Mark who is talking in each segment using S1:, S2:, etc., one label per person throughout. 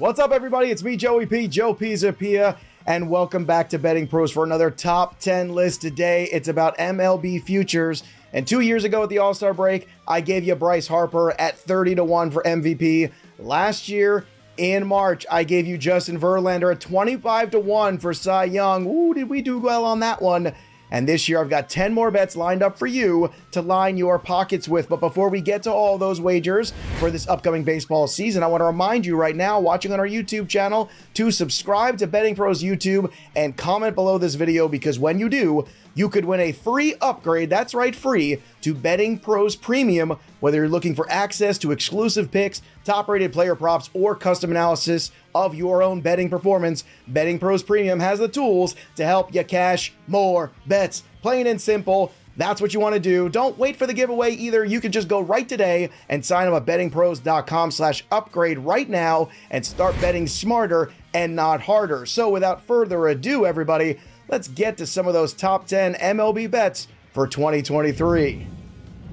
S1: What's up, everybody? It's me, Joey P, Joe Pizzapia, and welcome back to Betting Pros for another top 10 list. Today, it's about MLB Futures. And 2 years ago at the All-Star break, I gave you Bryce Harper at 30-1 for MVP. Last year, in March, I gave you Justin Verlander at 25-1 for Cy Young. Ooh, did we do well on that one? And this year, I've got 10 more bets lined up for you to line your pockets with. But before we get to all those wagers for this upcoming baseball season, I want to remind you right now, watching on our YouTube channel, to subscribe to Betting Pros YouTube and comment below this video, because when you do, you could win a free upgrade, that's right, free, to Betting Pros Premium, whether you're looking for access to exclusive picks, top-rated player props, or custom analysis of your own betting performance. Betting Pros Premium has the tools to help you cash more bets. Plain and simple, that's what you want to do. Don't wait for the giveaway either. You can just go right today and sign up at bettingpros.com/upgrade right now and start betting smarter and not harder. So without further ado, everybody, let's get to some of those top 10 MLB bets for 2023.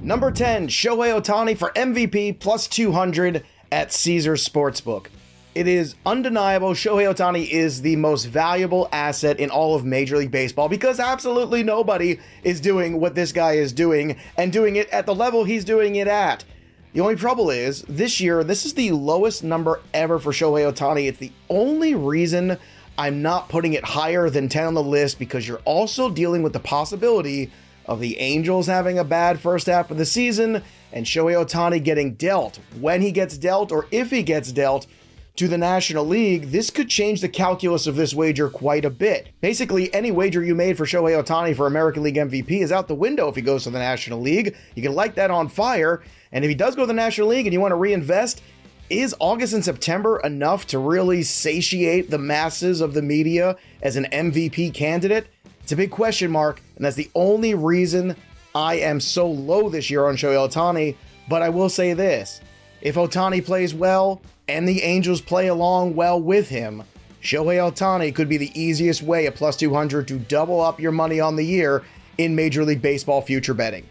S1: Number 10, Shohei Otani for MVP plus 200 at Caesars Sportsbook. It is undeniable Shohei Otani is the most valuable asset in all of Major League Baseball, because absolutely nobody is doing what this guy is doing and doing it at the level he's doing it at. The only trouble is, this year, this is the lowest number ever for Shohei Otani. It's the only reason I'm not putting it higher than 10 on the list, because you're also dealing with the possibility of the Angels having a bad first half of the season and Shohei Otani getting dealt. When he gets dealt, or if he gets dealt, to the National League, this could change the calculus of this wager quite a bit. Basically, any wager you made for Shohei Otani for American League MVP is out the window if he goes to the National League. You can light that on fire, and if he does go to the National League and you want to reinvest, is August and September enough to really satiate the masses of the media as an MVP candidate? It's a big question mark, and that's the only reason I am so low this year on Shohei Otani. But I will say this, if Otani plays well and the Angels play along well with him, Shohei Otani could be the easiest way at plus 200 to double up your money on the year in Major League Baseball future betting.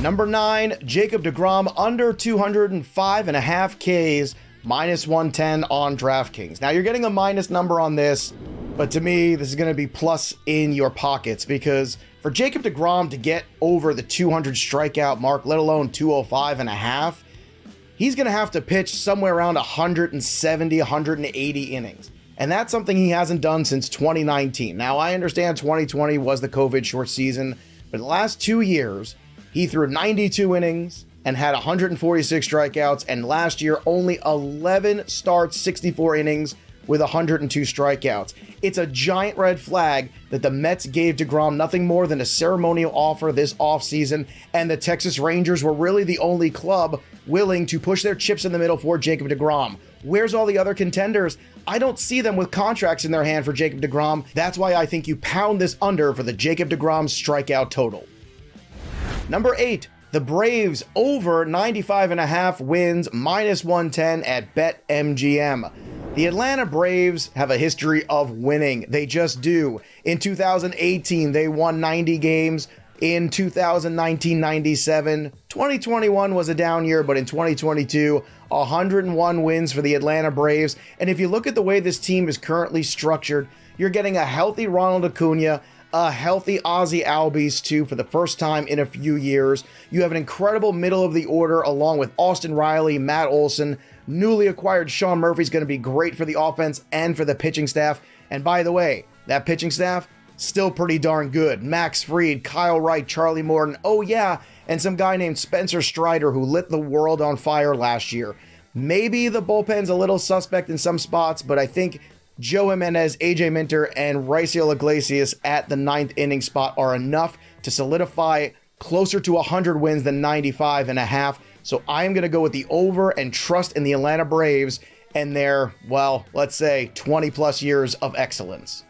S1: Number 9, Jacob deGrom under 205.5 Ks, minus 110 on DraftKings. Now, you're getting a minus number on this, but to me, this is going to be plus in your pockets, because for Jacob deGrom to get over the 200 strikeout mark, let alone 205.5, he's going to have to pitch somewhere around 170, 180 innings. And that's something he hasn't done since 2019. Now, I understand 2020 was the COVID short season, but the last 2 years, he threw 92 innings and had 146 strikeouts, and last year only 11 starts, 64 innings with 102 strikeouts. It's a giant red flag that the Mets gave deGrom nothing more than a ceremonial offer this offseason, and the Texas Rangers were really the only club willing to push their chips in the middle for Jacob deGrom. Where's all the other contenders? I don't see them with contracts in their hand for Jacob deGrom. That's why I think you pound this under for the Jacob deGrom strikeout total. Number 8, the Braves over 95.5 wins, minus 110 at BetMGM. The Atlanta Braves have a history of winning. They just do. In 2018, they won 90 games. In 2019-97, 2021 was a down year, but in 2022, 101 wins for the Atlanta Braves. And if you look at the way this team is currently structured, you're getting a healthy Ronald Acuna, a healthy Ozzie Albies too for the first time in a few years. You have an incredible middle of the order along with Austin Riley, Matt Olson. Newly acquired Sean Murphy's going to be great for the offense and for the pitching staff. And by the way, that pitching staff, still pretty darn good. Max Fried, Kyle Wright, Charlie Morton, oh yeah, and some guy named Spencer Strider who lit the world on fire last year. Maybe the bullpen's a little suspect in some spots, but I think Joe Jimenez, AJ Minter, and Raisel Iglesias at the 9th inning spot are enough to solidify closer to 100 wins than 95.5. So I'm going to go with the over and trust in the Atlanta Braves and their, well, let's say 20 plus years of excellence.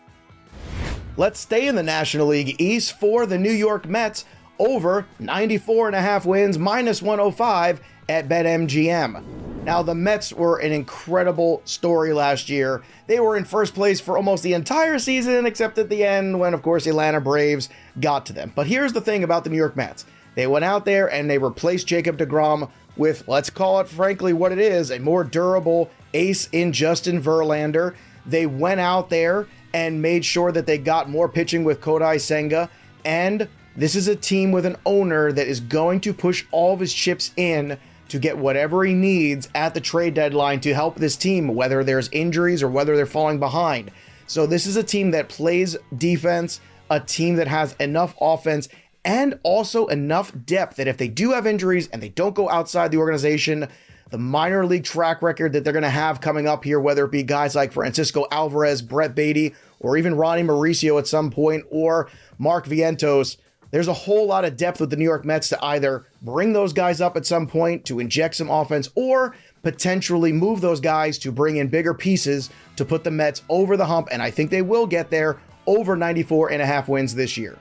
S1: Let's stay in the National League East for the New York Mets over 94.5 wins, minus 105 at BetMGM. Now, the Mets were an incredible story last year. They were in first place for almost the entire season, except at the end when, of course, the Atlanta Braves got to them. But here's the thing about the New York Mets. They went out there and they replaced Jacob deGrom with, let's call it frankly what it is, a more durable ace in Justin Verlander. They went out there and made sure that they got more pitching with Kodai Senga. And this is a team with an owner that is going to push all of his chips in to get whatever he needs at the trade deadline to help this team, whether there's injuries or whether they're falling behind. So this is a team that plays defense, a team that has enough offense and also enough depth that if they do have injuries and they don't go outside the organization, the minor league track record that they're going to have coming up here, whether it be guys like Francisco Alvarez, Brett Beatty, or even Ronnie Mauricio at some point, or Mark Vientos, there's a whole lot of depth with the New York Mets to either bring those guys up at some point to inject some offense or potentially move those guys to bring in bigger pieces to put the Mets over the hump. And I think they will get there, over 94.5 wins this year.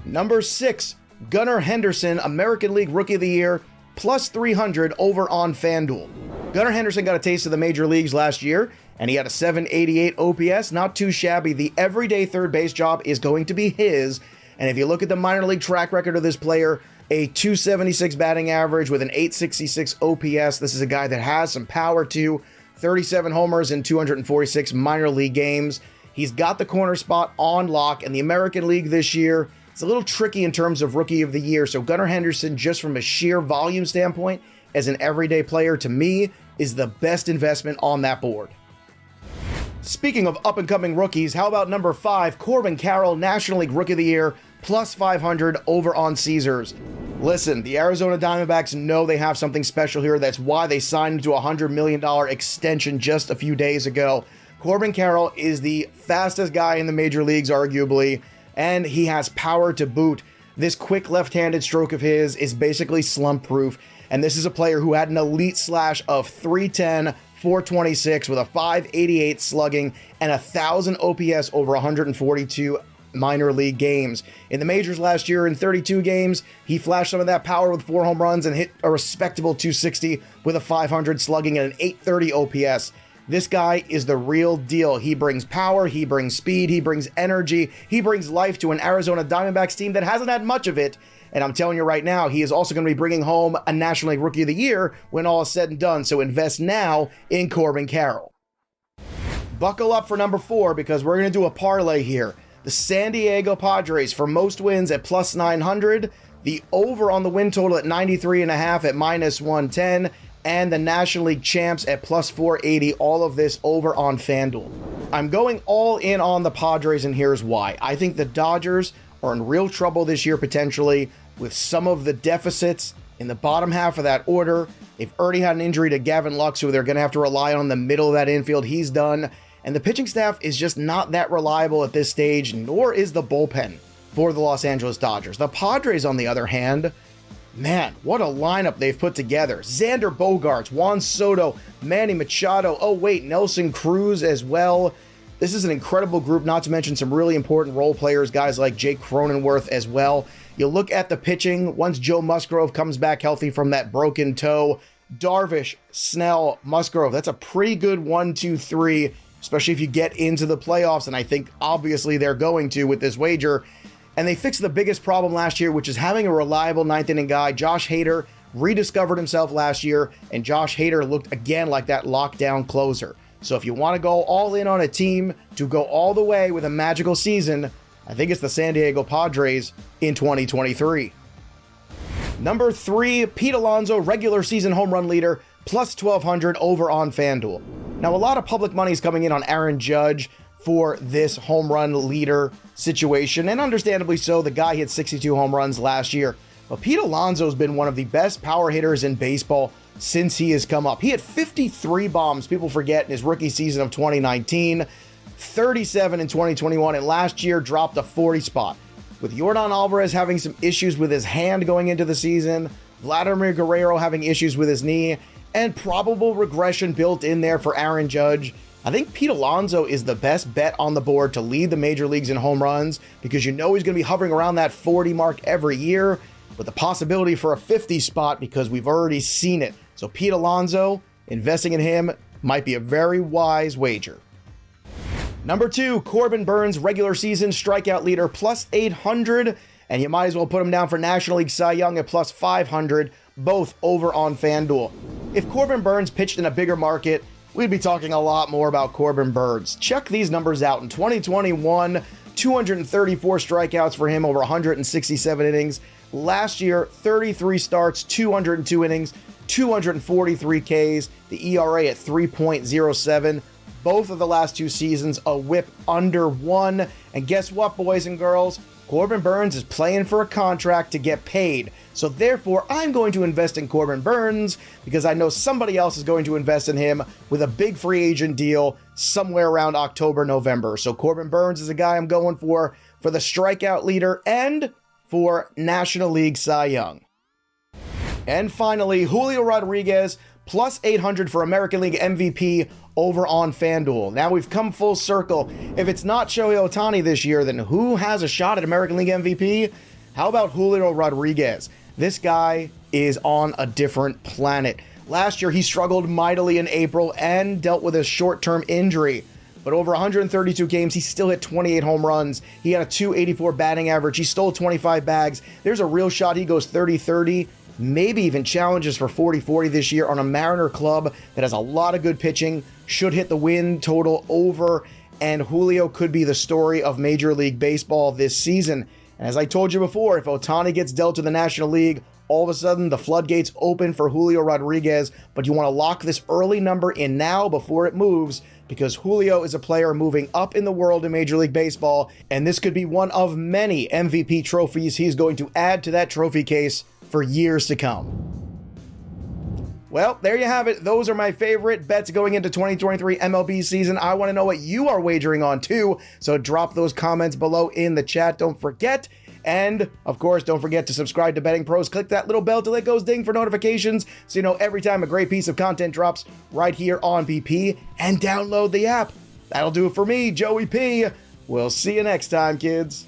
S1: Number 6, Gunnar Henderson, American League Rookie of the Year, plus 300 over on FanDuel. Gunnar Henderson got a taste of the major leagues last year, and he had a 788 OPS, not too shabby. The everyday third base job is going to be his. And if you look at the minor league track record of this player, a 276 batting average with an 866 OPS. This is a guy that has some power too. 37 homers in 246 minor league games. He's got the corner spot on lock, and the American League this year, it's a little tricky in terms of Rookie of the Year. So Gunnar Henderson, just from a sheer volume standpoint, as an everyday player, to me, is the best investment on that board. Speaking of up-and-coming rookies, how about number 5, Corbin Carroll, National League Rookie of the Year, plus 500 over on Caesars. Listen, the Arizona Diamondbacks know they have something special here. That's why they signed him to a $100 million extension just a few days ago. Corbin Carroll is the fastest guy in the major leagues, arguably, and he has power to boot. This quick left-handed stroke of his is basically slump-proof, and this is a player who had an elite slash of 310, 426 with a 588 slugging and 1,000 OPS over 142 minor league games. In the majors last year, in 32 games, he flashed some of that power with 4 home runs and hit a respectable 260 with a 500 slugging and an 830 OPS. This guy is the real deal. He brings power, he brings speed, he brings energy, he brings life to an Arizona Diamondbacks team that hasn't had much of it. And I'm telling you right now, he is also going to be bringing home a National League Rookie of the Year when all is said and done. So invest now in Corbin Carroll. Buckle up for number 4 because we're going to do a parlay here. The San Diego Padres for most wins at plus 900, the over on the win total at 93.5 at minus 110, and the National League champs at plus 480, all of this over on FanDuel. I'm going all in on the Padres, and here's why. I think the Dodgers are in real trouble this year potentially with some of the deficits in the bottom half of that order. They've already had an injury to Gavin Lux, who they're going to have to rely on the middle of that infield. He's done. And the pitching staff is just not that reliable at this stage, nor is the bullpen for the Los Angeles Dodgers. The Padres, on the other hand, man, what a lineup they've put together. Xander Bogaerts, Juan Soto, Manny Machado, Nelson Cruz as well. This is an incredible group, not to mention some really important role players, guys like Jake Cronenworth as well. You look at the pitching, once Joe Musgrove comes back healthy from that broken toe, Darvish, Snell, Musgrove, that's a pretty good 1-2-3, especially if you get into the playoffs, and I think obviously they're going to with this wager. And they fixed the biggest problem last year, which is having a reliable ninth inning guy. Josh Hader rediscovered himself last year, and Josh Hader looked again like that lockdown closer. So if you want to go all in on a team to go all the way with a magical season, I think it's the San Diego Padres in 2023. Number 3, Pete Alonso, regular season home run leader, plus 1,200 over on FanDuel. Now, a lot of public money is coming in on Aaron Judge for this home run leader situation, and understandably so. The guy hit 62 home runs last year. But Pete Alonso has been one of the best power hitters in baseball since he has come up. He had 53 bombs, people forget, in his rookie season of 2019, 37 in 2021, and last year dropped a 40 spot. With Yordan Alvarez having some issues with his hand going into the season, Vladimir Guerrero having issues with his knee, and probable regression built in there for Aaron Judge, I think Pete Alonso is the best bet on the board to lead the major leagues in home runs because you know he's going to be hovering around that 40 mark every year with the possibility for a 50 spot because we've already seen it. So Pete Alonso, investing in him might be a very wise wager. Number 2, Corbin Burns, regular season strikeout leader, plus 800, and you might as well put him down for National League Cy Young at plus 500. both over on FanDuel. If Corbin Burns pitched in a bigger market, we'd be talking a lot more about Corbin Burns. Check these numbers out. In 2021, 234 strikeouts for him over 167 innings. Last year, 33 starts, 202 innings, 243 Ks, the ERA at 3.07. Both of the last two seasons, a whip under 1. And guess what, boys and girls? Corbin Burns is playing for a contract to get paid. So therefore, I'm going to invest in Corbin Burns because I know somebody else is going to invest in him with a big free agent deal somewhere around October, November. So Corbin Burns is a guy I'm going for the strikeout leader and for National League Cy Young. And finally, Julio Rodriguez plus 800 for American League MVP over on FanDuel. Now we've come full circle. If it's not Shohei Otani this year, then who has a shot at American League MVP? How about Julio Rodriguez? This guy is on a different planet. Last year, he struggled mightily in April and dealt with a short-term injury. But over 132 games, he still hit 28 home runs. He had a .284 batting average. He stole 25 bags. There's a real shot he goes 30-30. Maybe even challenges for 40-40 this year on a Mariner club that has a lot of good pitching, should hit the win total over, and Julio could be the story of Major League Baseball this season. And as I told you before, if Otani gets dealt to the National League, all of a sudden the floodgates open for Julio Rodriguez, but you want to lock this early number in now before it moves, because Julio is a player moving up in the world in Major League Baseball, and this could be one of many MVP trophies he's going to add to that trophy case for years to come. Well, there you have it. Those are my favorite bets going into 2023 MLB season. I want to know what you are wagering on too, so drop those comments below in the chat. Don't forget. And of course, don't forget to subscribe to BettingPros. Click that little bell till it goes ding for notifications so you know every time a great piece of content drops right here on BP, and download the app. That'll do it for me, Joey P. We'll see you next time, kids.